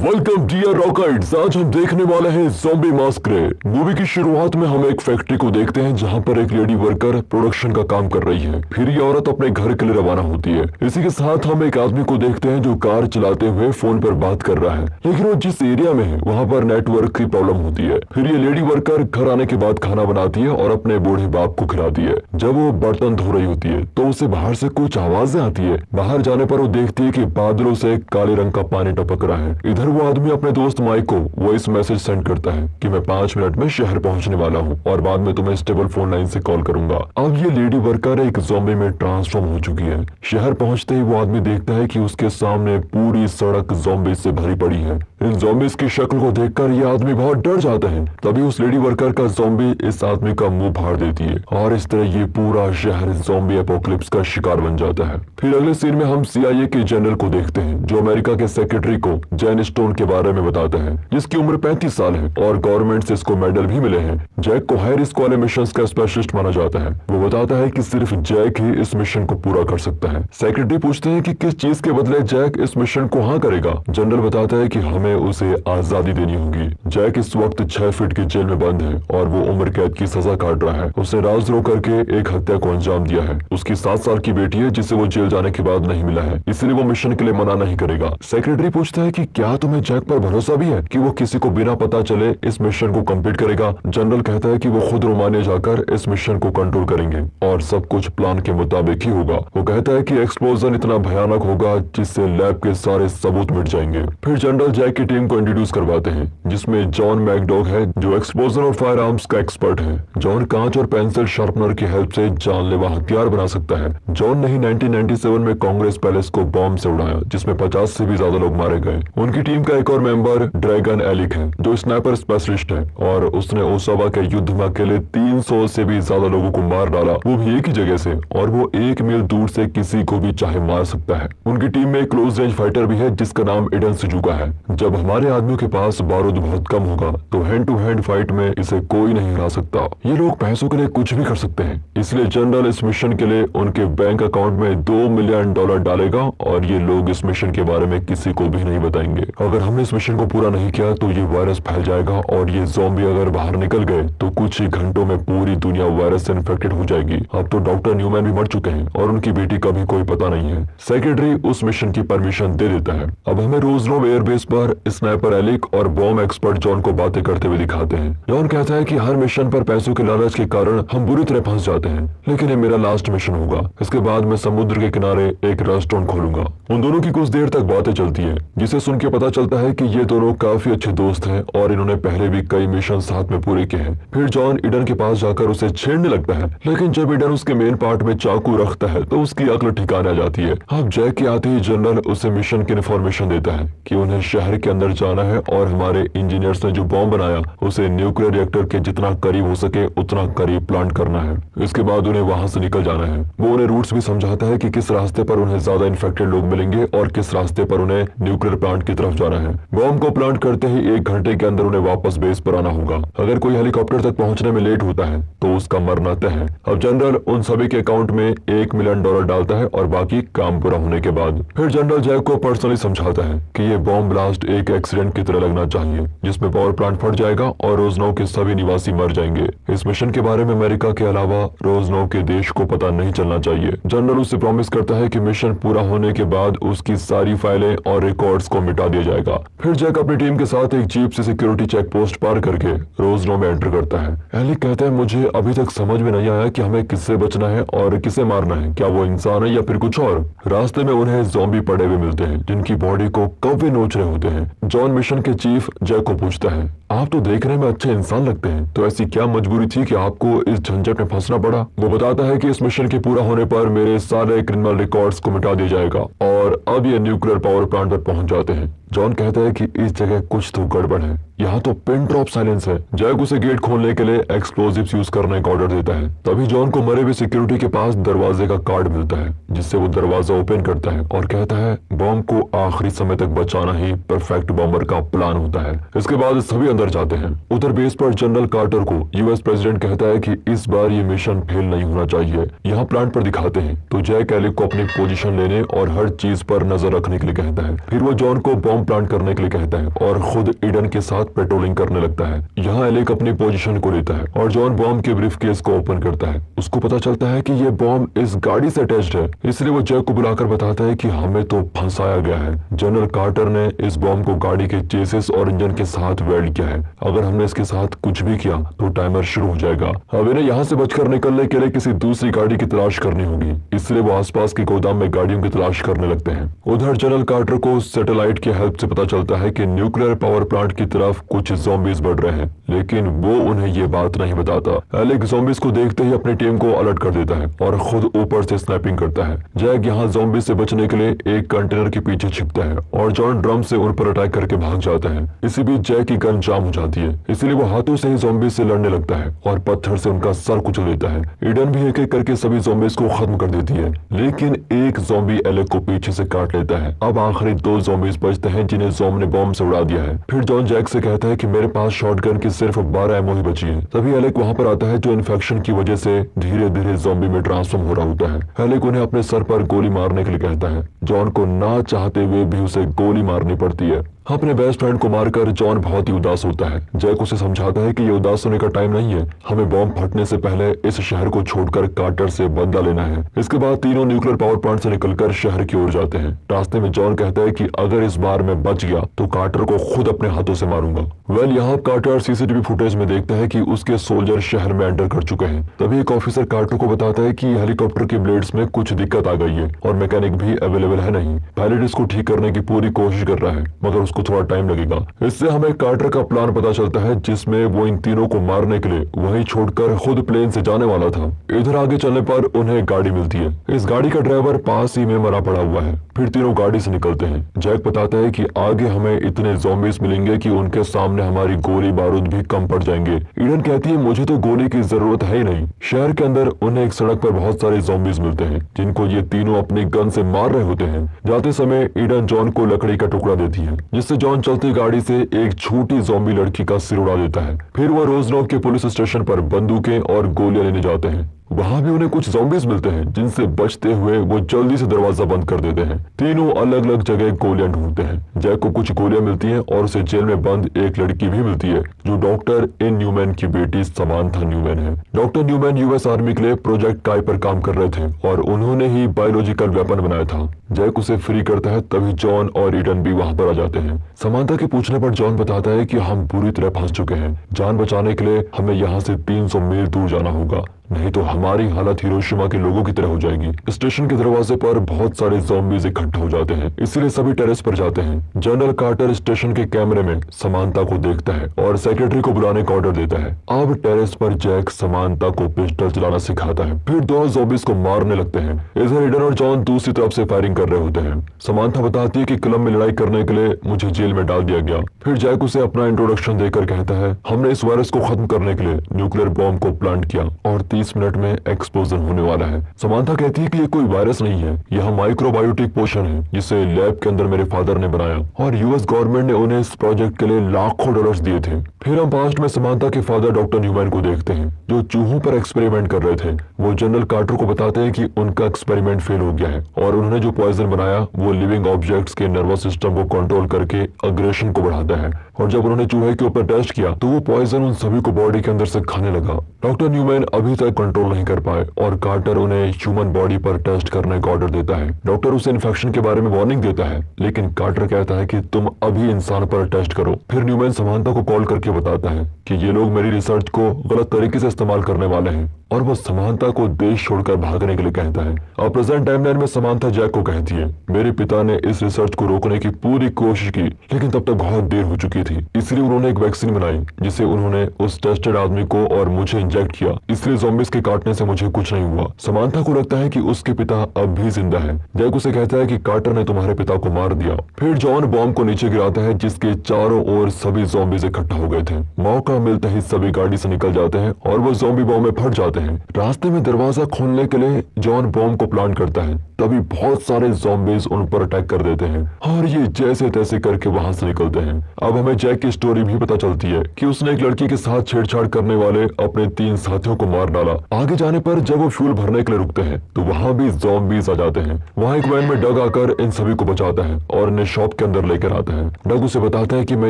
Welcome dear rockets. आज हम देखने वाले हैं ज़ॉम्बी मास्करेड। मूवी की शुरुआत में हम एक फैक्ट्री को देखते हैं जहां पर एक लेडी वर्कर प्रोडक्शन का काम कर रही है। फिर ये औरत अपने घर के लिए रवाना होती है। इसी के साथ हम एक आदमी को देखते हैं जो कार चलाते हुए फोन पर बात कर रहा है, लेकिन वो जिस एरिया में है वहाँ पर नेटवर्क की प्रॉब्लम होती है। फिर ये लेडी वर्कर घर आने के बाद खाना बनाती है और अपने बूढ़े बाप को खिलाती है। जब वो बर्तन धो रही होती है तो उसे बाहर से कुछ आवाजें आती है। बाहर जाने पर वो देखती है कि बादलों से काले रंग का पानी टपक रहा है। इधर वो आदमी अपने दोस्त माइक को वॉइस मैसेज सेंड करता है कि मैं 5 मिनट में शहर पहुंचने वाला हूं और बाद में तुम्हें स्टेबल फोन लाइन से कॉल करूंगा। अब ये लेडी वर्कर एक ज़ॉम्बी में ट्रांसफॉर्म हो चुकी है। शहर पहुंचते ही वो आदमी देखता है कि उसके सामने पूरी सड़क ज़ॉम्बी से भरी पड़ी है। इन ज़ॉम्बीज की शक्ल को देखकर ये आदमी बहुत डर जाता है। तभी उस लेडी वर्कर का ज़ॉम्बी इस आदमी का मुंह फाड़ देती है और इस तरह ये पूरा शहर ज़ॉम्बी एपोकलिप्स का शिकार बन जाता है। फिर अगले सीन में हम CIA के जनरल को देखते हैं जो अमेरिका के सेक्रेटरी को जैन स्टोन के बारे में बताता है, जिसकी उम्र 35 साल है और गवर्नमेंट से इसको मेडल भी मिले हैं। जैक को हाई रिस्क वाले मिशन का स्पेशलिस्ट माना जाता है। वो बताता है कि सिर्फ जैक ही इस मिशन को पूरा कर सकता है। सेक्रेटरी पूछते हैं कि किस चीज के बदले जैक इस मिशन को हाँ करेगा। जनरल बताता है कि हमें उसे आजादी देनी होगी। जैक इस वक्त 6 फीट की जेल में बंद है और वो उम्र कैद की सजा काट रहा है। उसने राजद्रोह करके एक हत्या को अंजाम दिया है। उसकी 7 साल की बेटी है जिसे वो जेल जाने के बाद नहीं मिला है, इसलिए वो मिशन के लिए मना नहीं करेगा। सेक्रेटरी पूछता है कि क्या तुम्हें जैक पर भरोसा भी है कि वो किसी को बिना पता चले इस मिशन को कंप्लीट करेगा। जनरल कहता है कि वो खुद रोमानिया जाकर इस मिशन को कंट्रोल करेंगे और सब कुछ प्लान के मुताबिक ही होगा। वो कहता है कि एक्सप्लोजन इतना भयानक होगा जिससे लैब के सारे सबूत मिट जाएंगे। फिर जनरल जैक की टीम को इंट्रोड्यूस करवाते हैं जिसमें जॉन मैकडॉग है जो एक्सप्लोजन और फायर आर्म्स का एक्सपर्ट है। जॉन कांच और पेंसिल शार्पनर की हेल्प से जानलेवा हथियार बना सकता है। जॉन ने ही 1997 में कांग्रेस पैलेस को बॉम्ब से उड़ाया जिसमें 50 से भी ज्यादा लोग मारे गए। उनकी टीम का एक और मेंबर ड्रैगन एलिक है जो स्नाइपर स्पेशलिस्ट है और उसने ओसावा के युद्ध में अकेले 300 से भी ज्यादा लोगों को मार डाला, वो भी एक ही जगह से, और वो 1 मील दूर से किसी को भी चाहे मार सकता है। उनकी टीम में एक क्लोज रेंज फाइटर भी है जिसका नाम एडन सुजुका है। जब हमारे आदमियों के पास बारूद बहुत कम होगा तो हैंड टू हैंड फाइट में इसे कोई नहीं हरा सकता। ये लोग पैसों के लिए कुछ भी कर सकते हैं, इसलिए जनरल इस मिशन के लिए उनके बैंक अकाउंट में $2 मिलियन डालेगा और ये लोग इस मिशन के बारे में किसी को भी नहीं बताएंगे। अगर हमने इस मिशन को पूरा नहीं किया तो ये वायरस फैल जाएगा और ये ज़ॉम्बी अगर बाहर निकल गए तो कुछ ही घंटों में पूरी दुनिया वायरस से इन्फेक्टेड हो जाएगी। अब तो डॉक्टर न्यूमैन भी मर चुके हैं और उनकी बेटी का भी कोई पता नहीं है। सेक्रेटरी उस मिशन की परमिशन दे देता है। अब हमें रोजनोव एयरबेस पर स्नाइपर एलिक और बॉम्ब एक्सपर्ट जॉन को बातें करते हुए दिखाते हैं। जॉन कहता है कि हर मिशन पर पैसों के लालच के कारण हम बुरी तरह फंस जाते हैं, लेकिन ये मेरा लास्ट मिशन होगा। इसके बाद मैं समुद्र के किनारे एक रेस्टोरेंट खोलूंगा। उन दोनों की कुछ देर तक बातें चलती है जिसे सुन के पता चलता है कि ये दोनों काफी अच्छे दोस्त हैं और इन्होंने पहले भी कई मिशन साथ में पूरे किए हैं। फिर जॉन ईडन के पास जाकर उसे छेड़ने लगता है, लेकिन जब ईडन उसके मेन पार्ट में चाकू रखता है तो उसकी अक्ल ठिकाने आ जाती है। अब जैक के आते ही जनरल उसे मिशन की इन्फॉर्मेशन देता है कि उन्हें शहर के अंदर जाना है और हमारे इंजीनियर्स ने जो बॉम्ब बनाया उसे न्यूक्लियर रिएक्टर के जितना करीब हो सके उतना करीब प्लांट करना है। इसके बाद उन्हें वहां से निकल जाना है। वो उन्हें रूट्स भी समझाता है कि किस रास्ते पर उन्हें ज्यादा इन्फेक्टेड लोग मिलेंगे और किस रास्ते पर उन्हें न्यूक्लियर प्लांट की तरफ जाना है। बॉम्ब को प्लांट करते ही 1 घंटे के अंदर उन्हें वापस बेस पर आना होगा। अगर कोई हेलीकॉप्टर तक पहुंचने में लेट होता है तो उसका मरना तय है। अब जनरल उन सभी के अकाउंट में $1 मिलियन डालता है और बाकी काम पूरा होने के बाद फिर जनरल जैक को पर्सनली समझाता है कि ये बॉम्ब ब्लास्ट एक एक्सीडेंट की तरह लगना चाहिए जिसमें पावर प्लांट फट जाएगा और रोजनोव के सभी निवासी मर जाएंगे। इस मिशन के बारे में अमेरिका के अलावा रोजनोव के देश को पता नहीं चलना चाहिए। जनरल उससे प्रॉमिस करता है कि मिशन पूरा होने के बाद उसकी सारी फाइलें और रिकॉर्ड्स को मिटा दिया जाएगा। फिर जैक अपनी टीम के साथ एक जीप से सिक्योरिटी चेक पोस्ट पार करके रोजनोव में एंटर करता है। एलिक कहता है मुझे अभी तक समझ में नहीं आया कि हमें किससे बचना है और किसे मारना है, क्या वो इंसान है या फिर कुछ और। रास्ते में उन्हें ज़ॉम्बी पड़े हुए मिलते हैं जिनकी बॉडी को कौवे नोच रहे होते हैं। जॉन मिशन के चीफ जैक को पूछता है आप तो देखने में अच्छे इंसान लगते हैं, तो ऐसी क्या मजबूरी थी कि आपको इस झंझट में फंसना पड़ा। वो बताता है कि इस मिशन के पूरा होने पर मेरे सारे क्रिमिनल रिकॉर्ड्स को मिटा दिया जाएगा और अब ये न्यूक्लियर पावर प्लांट पर पहुंच जाते हैं। जॉन कहता है कि इस जगह कुछ तो गड़बड़ है, यहाँ तो पिन ड्रॉप साइलेंस है। जैक उसे गेट खोलने के लिए एक्सप्लोजिव्स यूज करने का ऑर्डर देता है। तभी जॉन को मरे हुए सिक्योरिटी के पास दरवाजे का कार्ड मिलता है जिससे वो दरवाजा ओपन करता है और कहता है बॉम्ब को आखिरी समय तक बचाना ही परफेक्ट बॉम्बर का प्लान होता है। इसके बाद सभी अंदर जाते हैं। उधर बेस पर जनरल कार्टर को यूएस प्रेसिडेंट कहता है कि इस बार ये मिशन फेल नहीं होना चाहिए। यहाँ प्लांट पर दिखाते हैं तो जैक एलेक को अपनी पोजीशन लेने और हर चीज पर नजर रखने के लिए कहता है। फिर वो जॉन को बॉम्ब प्लांट करने के लिए कहता है और खुद ईडन के साथ पेट्रोलिंग करने लगता है। यहाँ एलेक अपनी पोजीशन को लेता है और जॉन बॉम्ब के ब्रीफ केस को ओपन करता है। उसको पता चलता है कि ये बॉम्ब इस गाड़ी से अटैच्ड है, इसलिए वो जैक को बुलाकर बताता है कि हमें तो फंसाया गया है। जनरल कार्टर ने इस बॉम्ब को गाड़ी के चेसिस और इंजन के साथ वेल्ड किया है। अगर हमने इसके साथ कुछ भी किया तो टाइमर शुरू हो जाएगा। अब इन्हें यहाँ से बचकर निकलने के लिए किसी दूसरी गाड़ी की तलाश करनी होगी, इसलिए वो आसपास के गोदाम में गाड़ियों की तलाश करने लगते हैं। उधर जनरल कार्टर को सैटेलाइट की हेल्प से पता चलता है कि न्यूक्लियर पावर प्लांट की तरफ कुछ ज़ॉम्बीज बढ़ रहे हैं, लेकिन वो उन्हें ये बात नहीं बताता। एलेक ज़ॉम्बीज को देखते ही अपनी टीम को अलर्ट कर देता है और खुद ऊपर से स्नाइपिंग करता है। जैक यहाँ ज़ॉम्बीज से बचने के लिए एक कंटेनर के पीछे छिपता है और जॉन ड्रम से उन पर अटैक करके भाग जाता है। इसी बीच जैक की गन जाम हो जाती है, इसलिए वो हाथों से ही ज़ॉम्बीज से लड़ने लगता है और पत्थर से उनका सर कुचल देता है। ईडन भी एक एक करके सभी ज़ॉम्बीज को खत्म कर देती है, लेकिन एक ज़ॉम्बी एलेक को पीछे से काट लेता है। अब आखिरी 2 ज़ॉम्बीज बचते हैं जिन्हें ज़ॉम्ब ने बॉम्ब से उड़ा दिया है। फिर जॉन जैक से कहता है कि मेरे पास शॉटगन की सिर्फ 12 एमओ ही बची है। तभी एलेक वहाँ पर आता है जो इन्फेक्शन की वजह से धीरे धीरे ज़ॉम्बी में ट्रांसफॉर्म हो रहा होता है। एलेक उन्हें अपने सर पर गोली मारने के लिए कहता है। जॉन को ना चाहते हुए भी उसे गोली मारनी पड़ती है। अपने बेस्ट फ्रेंड को मारकर जॉन बहुत ही उदास होता है। जैक उसे समझाता है कि ये उदास होने का टाइम नहीं है, हमें बॉम्ब फटने से पहले इस शहर को छोड़कर कार्टर से बदला लेना है। इसके बाद तीनों न्यूक्लियर पावर प्लांट से निकलकर शहर की ओर जाते हैं। रास्ते में जॉन कहता है कि अगर इस बार मैं बच गया तो कार्टर को खुद अपने हाथों से मारूंगा। यहाँ कार्टर सीसीटीवी फुटेज में देखता है कि उसके सोल्जर शहर में एंटर कर चुके हैं। तभी एक ऑफिसर कार्टर को बताता है कि हेलीकॉप्टर के ब्लेड्स में कुछ दिक्कत आ गई है और मैकेनिक भी अवेलेबल है नहीं। पायलट इसको ठीक करने की पूरी कोशिश कर रहा है, मगर उसको थोड़ा टाइम लगेगा। इससे हमें कार्टर का प्लान पता चलता है, जिसमें वो इन तीनों को मारने के लिए वहीं छोड़कर खुद प्लेन से जाने वाला था। इधर आगे चलने पर उन्हें गाड़ी मिलती है। इस गाड़ी का ड्राइवर पास ही में मरा पड़ा हुआ है। फिर तीनों गाड़ी से निकलते हैं। जैक बताता है कि आगे हमें इतने ज़ॉम्बीज मिलेंगे कि उनके सामने हमारी गोली बारूद भी कम पड़ जाएंगे। ईडन कहती है मुझे तो गोली की जरूरत है ही नहीं। शहर के अंदर उन्हें एक सड़क पर बहुत सारे ज़ॉम्बीज मिलते हैं, जिनको ये तीनों अपनी गन से मार रहे होते हैं। जाते समय ईडन जॉन को लकड़ी का टुकड़ा देती है, जिससे जॉन चलती गाड़ी से एक छोटी ज़ॉम्बी लड़की का सिर उड़ा देता है। फिर वह रोजनॉक के पुलिस स्टेशन पर बंदूकें और गोलियां लेने जाते हैं। वहाँ भी उन्हें कुछ ज़ॉम्बीज मिलते हैं, जिनसे बचते हुए वो जल्दी से दरवाजा बंद कर देते हैं। तीनों अलग अलग जगह गोलियां ढूंढते हैं। जैक को कुछ गोलियां मिलती हैं और उसे जेल में बंद एक लड़की भी मिलती है, जो डॉक्टर इन न्यूमैन की बेटी समांथा न्यूमैन है। डॉक्टर न्यूमैन यूएस आर्मी के लिए प्रोजेक्ट काई पर काम कर रहे थे और उन्होंने ही बायोलॉजिकल वेपन बनाया था। जैक उसे फ्री करता है, तभी जॉन और ईडन भी वहाँ पर आ जाते हैं। समांथा के पूछने पर जॉन बताता है कि हम बुरी तरह फंस चुके हैं। जान बचाने के लिए हमें यहाँ से 300 मील दूर जाना होगा, नहीं तो हमारी हालत हिरोशिमा के लोगों की तरह हो जाएगी। स्टेशन के दरवाजे पर बहुत सारे ज़ॉम्बीज इकट्ठा हो जाते हैं, इसीलिए सभी टेरेस पर जाते हैं। जनरल कार्टर स्टेशन के कैमरे में समांथा को देखता है और सेक्रेटरी को बुलाने का ऑर्डर देता है। अब टेरेस पर जैक समांथा को पिस्टल चलाना सिखाता है। फिर दोनों ज़ॉम्बीज को मारने लगते हैं। इधर ईडन और जॉन दूसरी तरफ से फायरिंग कर रहे होते हैं। समांथा बताती है कि क्लब में लड़ाई करने के लिए मुझे जेल में डाल दिया गया। फिर जैक उसे अपना इंट्रोडक्शन देकर कहता है हमने इस वायरस को खत्म करने के लिए न्यूक्लियर बॉम्ब को प्लांट किया और 30 मिनट में एक्सप्लोजन होने वाला है। समांथा कहती है कि ये कोई वायरस नहीं है, यह माइक्रोबायोटिक पोशन है जिसे लैब के अंदर मेरे फादर ने बनाया और यूएस गवर्नमेंट ने उन्हें इस प्रोजेक्ट के लिए लाखों डॉलर्स दिए थे। फिर हम पास्ट में समांथा के फादर डॉक्टर न्यूमैन को देखते हैं, जो चूहों पर एक्सपेरिमेंट कर रहे थे। वो जनरल कार्टर को बताते हैं कि उनका एक्सपेरिमेंट फेल हो गया है और उन्होंने जो पॉइजन बनाया वो लिविंग ऑब्जेक्ट्स के नर्वस सिस्टम को कंट्रोल करके अग्रेशन को बढ़ाता है। और जब उन्होंने चूहे के ऊपर टेस्ट किया तो वो पॉइजन उन सभी को बॉडी के अंदर से खाने लगा। डॉक्टर न्यूमैन अभी तक कंट्रोल नहीं कर पाए और कार्टर उन्हें ह्यूमन बॉडी पर टेस्ट करने का ऑर्डर देता है। डॉक्टर उसे इन्फेक्शन के बारे में वार्निंग देता है, लेकिन कार्टर कहता है कि तुम अभी इंसान पर टेस्ट करो। फिर न्यूमैन समांथा को कॉल करके बताता है कि ये लोग मेरी रिसर्च को गलत तरीके से इस्तेमाल करने वाले हैं और वो समांथा को देश छोड़कर भागने के लिए कहता है। अब प्रेजेंट टाइमलाइन में समांथा जैक को कहती है मेरे पिता ने इस रिसर्च को रोकने की पूरी कोशिश की, लेकिन तब तक बहुत देर हो चुकी थी। इसलिए उन्होंने एक वैक्सीन बनाई जिसे उन्होंने उस टेस्टेड आदमी को और मुझे इंजेक्ट किया। इसलिए ज़ॉम्बी ज़ॉम्बीज़ के काटने से मुझे कुछ नहीं हुआ। समांथा को लगता है कि उसके पिता अब भी जिंदा है। जैक उसे कहता है कि कार्टर ने तुम्हारे पिता को मार दिया। फिर जॉन बॉम्ब को नीचे गिराता है जिसके चारों ओर सभी ज़ॉम्बीज़ इकट्ठा हो गए थे। मौका मिलते ही सभी गाड़ी से निकल जाते हैं और वो ज़ॉम्बी बॉम्ब में फट जाते हैं। रास्ते में दरवाजा खोलने के लिए जॉन बॉम्ब को प्लांट करता है, तभी बहुत सारे ज़ॉम्बीज़ उन पर अटैक कर देते हैं और ये जैसे तैसे करके वहां से निकलते हैं। अब हमें जैक की स्टोरी भी पता चलती है कि उसने एक लड़की के साथ छेड़छाड़ करने वाले अपने 3 साथियों को मार डाला। आगे जाने पर जब वो फ्यूल भरने के लिए रुकते हैं तो वहां भी ज़ॉम्बीज़ आ जाते हैं। वहां एक वैन में डग आकर इन सभी को बचाता है और इन्हें शॉप के अंदर लेकर आता है। डग उसे बताता है कि मैं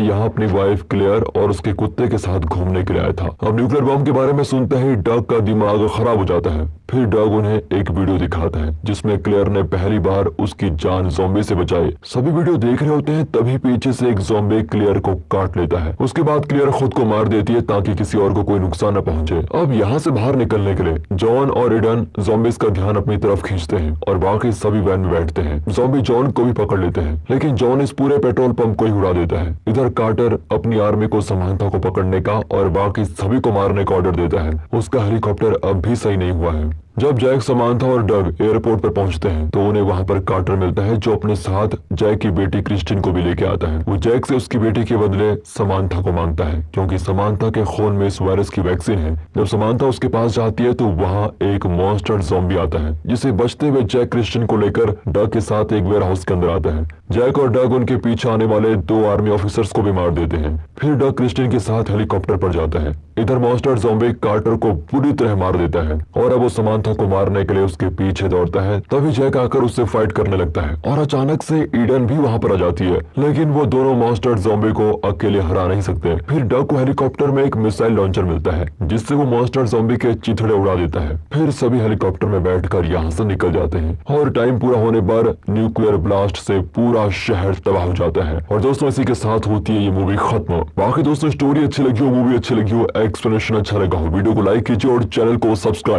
यहाँ अपनी वाइफ क्लेयर और उसके कुत्ते के साथ घूमने के लिए आया था। अब न्यूक्लियर बॉम्ब के बारे में सुनते ही डग का दिमाग खराब हो जाता है। फिर डग उन्हें एक वीडियो दिखाता है जिसमें क्लेयर ने पहली बार उसकी जान ज़ॉम्बी से बचाई। सभी वीडियो देख रहे होते हैं तभी पीछे से एक ज़ॉम्बी क्लेयर को काट लेता है। उसके बाद क्लेयर खुद को मार देती है ताकि किसी और को कोई नुकसान न पहुंचे। अब यहाँ से बाहर निकलने के लिए जॉन और एडन ज़ॉम्बीज का ध्यान अपनी तरफ खींचते हैं और बाकी सभी वैन में बैठते हैं। ज़ॉम्बी जॉन को भी पकड़ लेते हैं लेकिन जॉन इस पूरे पेट्रोल पंप को ही उड़ा देता है। इधर कार्टर अपनी आर्मी को समांथा को पकड़ने का और बाकी सभी को मारने का ऑर्डर देता है। उसका हेलीकॉप्टर अब भी सही नहीं हुआ है। जब जैक, समांथा और डग एयरपोर्ट पर पहुंचते हैं तो उन्हें वहां पर कार्टर मिलता है जो अपने साथ जैक की बेटी क्रिस्टिन को भी लेके आता है। वो जैक से उसकी बेटी के बदले समांथा को मांगता है क्योंकि समांथा के खून में इस वायरस की वैक्सीन है। जब समांथा उसके पास जाती है तो वहाँ एक मॉन्स्टर ज़ॉम्बी आता है जिसे बचते हुए जैक क्रिस्टिन को लेकर डग के साथ एक वेयर हाउस के अंदर आता है। जैक और डग उनके पीछे आने वाले 2 आर्मी ऑफिसर्स को भी मार देते हैं। फिर डग क्रिस्टिन के साथ हेलीकॉप्टर पर जाता है। इधर मॉन्स्टर ज़ॉम्बी कार्टर को पूरी तरह मार देता है और अब वो समांथा को मारने के लिए उसके पीछे दौड़ता है। तभी जैक आकर उससे फाइट करने लगता है और अचानक से ईडन भी वहां पर आ जाती है, लेकिन वो दोनों मॉन्स्टर ज़ॉम्बी को अकेले हरा नहीं सकते। फिर डग को हेलीकॉप्टर में एक मिसाइल लॉन्चर मिलता है जिससे वो मॉन्स्टर ज़ॉम्बी के चिथड़े उड़ा देता है। फिर सभी हेलीकॉप्टर में बैठकर यहाँ से निकल जाते हैं और टाइम पूरा होने पर न्यूक्लियर ब्लास्ट से पूरा शहर तबाह हो जाता है। और दोस्तों इसी के साथ होती है ये मूवी खत्म। बाकी दोस्तों स्टोरी अच्छी लगी हो, मूवी अच्छी लगी हो, एक्सप्लेनेशन अच्छा लगा हो, वीडियो को लाइक कीजिए और चैनल को सब्सक्राइब